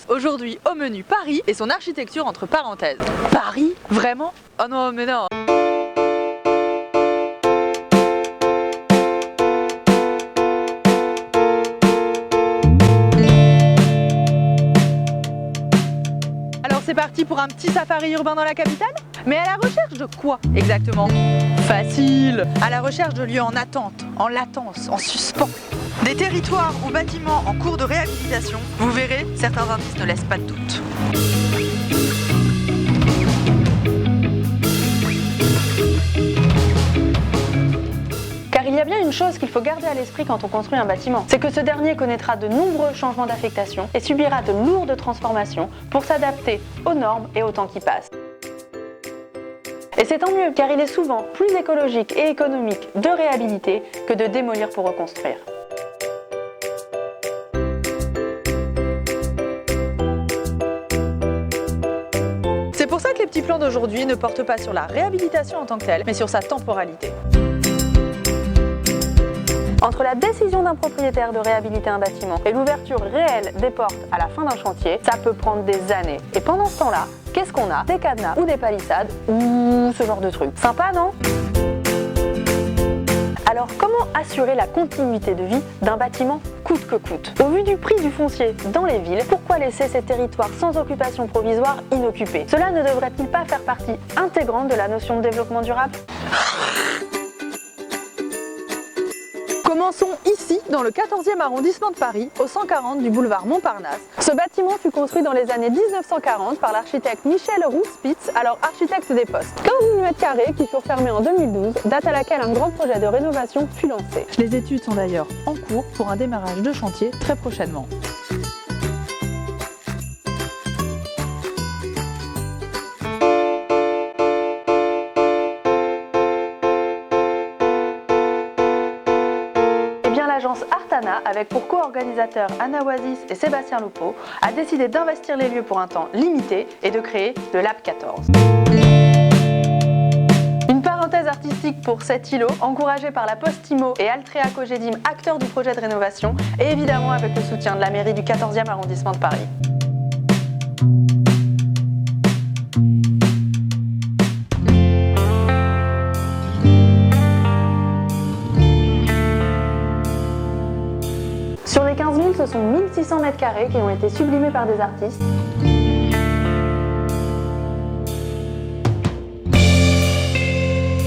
Aujourd'hui au menu Paris et son architecture entre parenthèses. Paris? Vraiment? Oh non mais non. Alors c'est parti pour un petit safari urbain dans la capitale? Mais à la recherche de quoi exactement? Facile! À la recherche de lieux en attente, en latence, en suspens. Des territoires ou bâtiments en cours de réhabilitation. Vous verrez, certains indices ne laissent pas de doute. Car il y a bien une chose qu'il faut garder à l'esprit quand on construit un bâtiment, c'est que ce dernier connaîtra de nombreux changements d'affectation et subira de lourdes transformations pour s'adapter aux normes et au temps qui passe. Et c'est tant mieux, car il est souvent plus écologique et économique de réhabiliter que de démolir pour reconstruire. C'est pour ça que les petits plans d'aujourd'hui ne portent pas sur la réhabilitation en tant que telle, mais sur sa temporalité. Entre la décision d'un propriétaire de réhabiliter un bâtiment et l'ouverture réelle des portes à la fin d'un chantier, ça peut prendre des années. Et pendant ce temps-là, qu'est-ce qu'on a? Des cadenas ou des palissades ou ce genre de trucs. Sympa, non? Alors comment assurer la continuité de vie d'un bâtiment coûte que coûte? Au vu du prix du foncier dans les villes, pourquoi laisser ces territoires sans occupation provisoire inoccupés? Cela ne devrait-il pas faire partie intégrante de la notion de développement durable? Commençons ici, dans le 14e arrondissement de Paris, au 140 du boulevard Montparnasse. Ce bâtiment fut construit dans les années 1940 par l'architecte Michel Roux-Spitz, alors architecte des Postes. 15 000 m² qui furent fermés en 2012, date à laquelle un grand projet de rénovation fut lancé. Les études sont d'ailleurs en cours pour un démarrage de chantier très prochainement. L'agence Artana, avec pour co-organisateurs Anna Oasis et Sébastien Loupeau, a décidé d'investir les lieux pour un temps limité et de créer le Lab 14. Une parenthèse artistique pour cet îlot, encouragé par la Postimo et Altrea Cogedim, acteurs du projet de rénovation, et évidemment avec le soutien de la mairie du 14e arrondissement de Paris. Sur les 15 000, ce sont 1600 m² qui ont été sublimés par des artistes.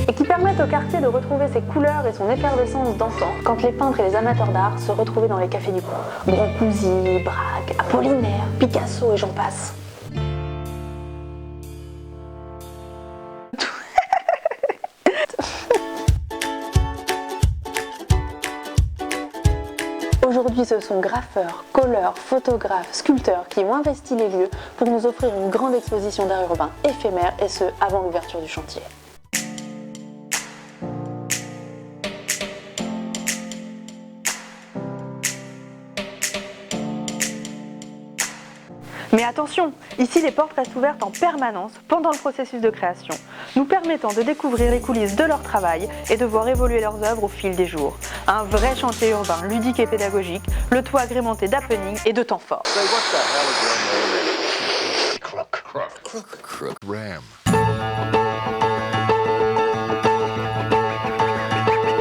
Et qui permettent au quartier de retrouver ses couleurs et son effervescence d'antan, quand les peintres et les amateurs d'art se retrouvaient dans les cafés du coin. Brancusi, Braque, Apollinaire, Picasso et j'en passe. Aujourd'hui, ce sont graffeurs, colleurs, photographes, sculpteurs qui ont investi les lieux pour nous offrir une grande exposition d'art urbain éphémère, et ce, avant l'ouverture du chantier. Mais attention, ici les portes restent ouvertes en permanence pendant le processus de création, nous permettant de découvrir les coulisses de leur travail et de voir évoluer leurs œuvres au fil des jours. Un vrai chantier urbain, ludique et pédagogique, le tout agrémenté d'happenings et de temps forts.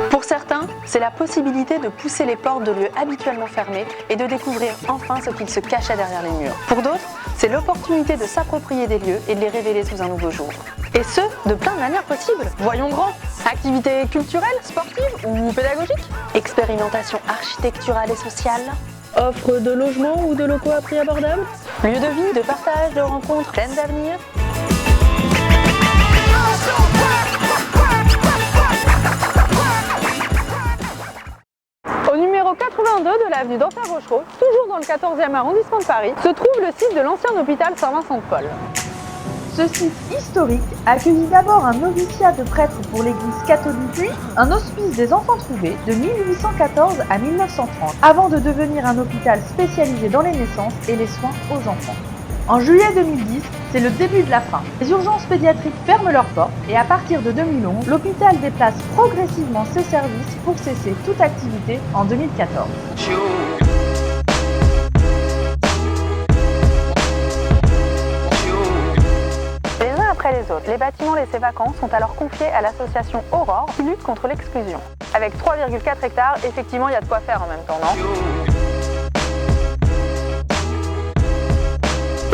Pour certains, c'est la possibilité de pousser les portes de lieux habituellement fermés et de découvrir enfin ce qu'il se cachait derrière les murs. Pour d'autres, c'est l'opportunité de s'approprier des lieux et de les révéler sous un nouveau jour. Et ce, de plein de manières possibles. Voyons grand. Activités culturelles, sportives ou pédagogiques? Expérimentation architecturale et sociale? Offre de logements ou de locaux à prix abordable? Lieu de vie, de partage, de rencontres pleines d'avenir? Au numéro 82 de l'avenue d'Antin-Rochereau, toujours dans le 14e arrondissement de Paris, se trouve le site de l'ancien hôpital Saint-Vincent-de-Paul. Ce site historique accueillit d'abord un noviciat de prêtres pour l'église catholique, puis un hospice des enfants trouvés de 1814 à 1930, avant de devenir un hôpital spécialisé dans les naissances et les soins aux enfants. En juillet 2010, c'est le début de la fin. Les urgences pédiatriques ferment leurs portes et à partir de 2011, l'hôpital déplace progressivement ses services pour cesser toute activité en 2014. après les autres. Les bâtiments laissés vacants sont alors confiés à l'association Aurore qui lutte contre l'exclusion. Avec 3,4 hectares, effectivement, il y a de quoi faire en même temps, non ?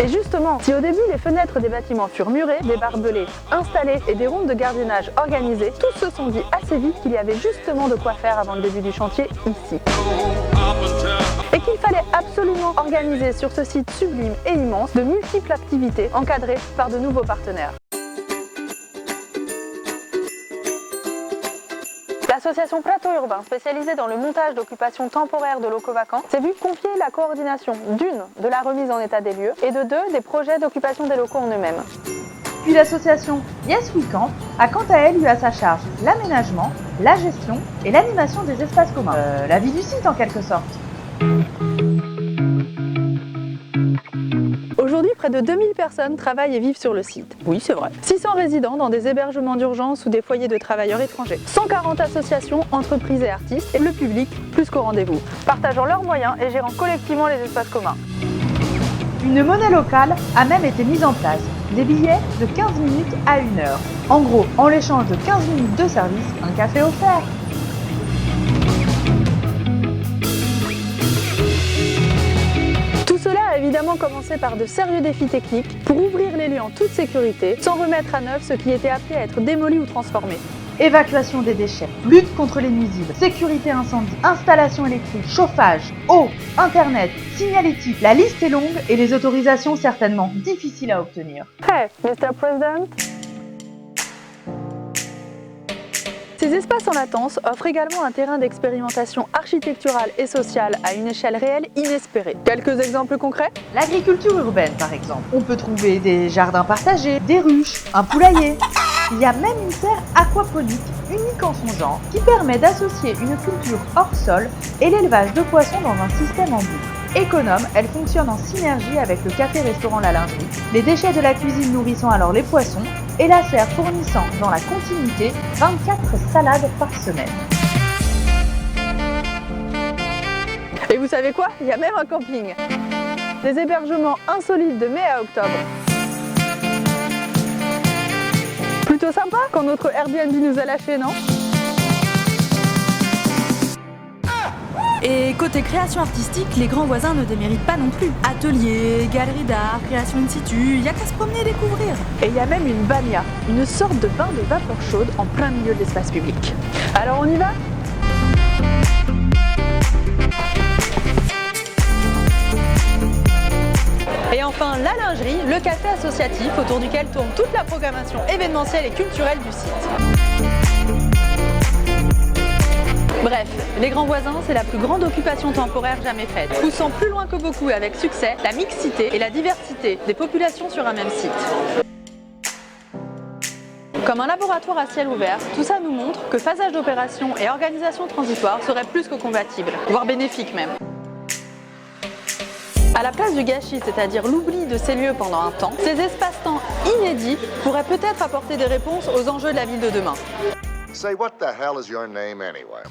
Et justement, si au début les fenêtres des bâtiments furent murées, des barbelés installés et des rondes de gardiennage organisées, tous se sont dit assez vite qu'il y avait justement de quoi faire avant le début du chantier ici. Et qu'il fallait absolument organiser sur ce site sublime et immense de multiples activités encadrées par de nouveaux partenaires. L'association Plateau Urbain, spécialisée dans le montage d'occupations temporaires de locaux vacants, s'est vue confier la coordination d'une, de la remise en état des lieux, et de deux, des projets d'occupation des locaux en eux-mêmes. Puis l'association Yes We Camp a quant à elle eu à sa charge l'aménagement, la gestion et l'animation des espaces communs. La vie du site en quelque sorte. Aujourd'hui, près de 2000 personnes travaillent et vivent sur le site. Oui, c'est vrai. 600 résidents dans des hébergements d'urgence ou des foyers de travailleurs étrangers. 140 associations, entreprises et artistes, et le public plus qu'au rendez-vous, partageant leurs moyens et gérant collectivement les espaces communs. Une monnaie locale a même été mise en place. Des billets de 15 minutes à 1 heure. En gros, en l'échange de 15 minutes de service, un café offert. Tout cela a évidemment commencé par de sérieux défis techniques pour ouvrir les lieux en toute sécurité, sans remettre à neuf ce qui était appelé à être démoli ou transformé. Évacuation des déchets, lutte contre les nuisibles, sécurité incendie, installation électrique, chauffage, eau, internet, signalétique. La liste est longue et les autorisations certainement difficiles à obtenir. Hey, Mr. President! Ces espaces en latence offrent également un terrain d'expérimentation architecturale et sociale à une échelle réelle inespérée. Quelques exemples concrets ? L'agriculture urbaine par exemple. On peut trouver des jardins partagés, des ruches, un poulailler. Il y a même une serre aquaponique unique en son genre qui permet d'associer une culture hors sol et l'élevage de poissons dans un système en boucle. Économe, elle fonctionne en synergie avec le café-restaurant La Lingerie, les déchets de la cuisine nourrissant alors les poissons et la serre fournissant dans la continuité 24 salades par semaine. Et vous savez quoi ? Il y a même un camping. Des hébergements insolites de mai à octobre. Plutôt sympa quand notre Airbnb nous a lâchés, non ? Et côté création artistique, les grands voisins ne déméritent pas non plus. Ateliers, galeries d'art, création in situ, y a qu'à se promener et découvrir. Et il y a même une banya, une sorte de bain de vapeur chaude en plein milieu de l'espace public. Alors on y va ? Et enfin, La Lingerie, le café associatif autour duquel tourne toute la programmation événementielle et culturelle du site. Bref, les grands voisins, c'est la plus grande occupation temporaire jamais faite, poussant plus loin que beaucoup avec succès la mixité et la diversité des populations sur un même site. Comme un laboratoire à ciel ouvert, tout ça nous montre que phasage d'opération et organisation transitoire seraient plus que compatibles, voire bénéfiques même. À la place du gâchis, c'est-à-dire l'oubli de ces lieux pendant un temps, ces espaces-temps inédits pourraient peut-être apporter des réponses aux enjeux de la ville de demain. Say, what the hell is your name anyway?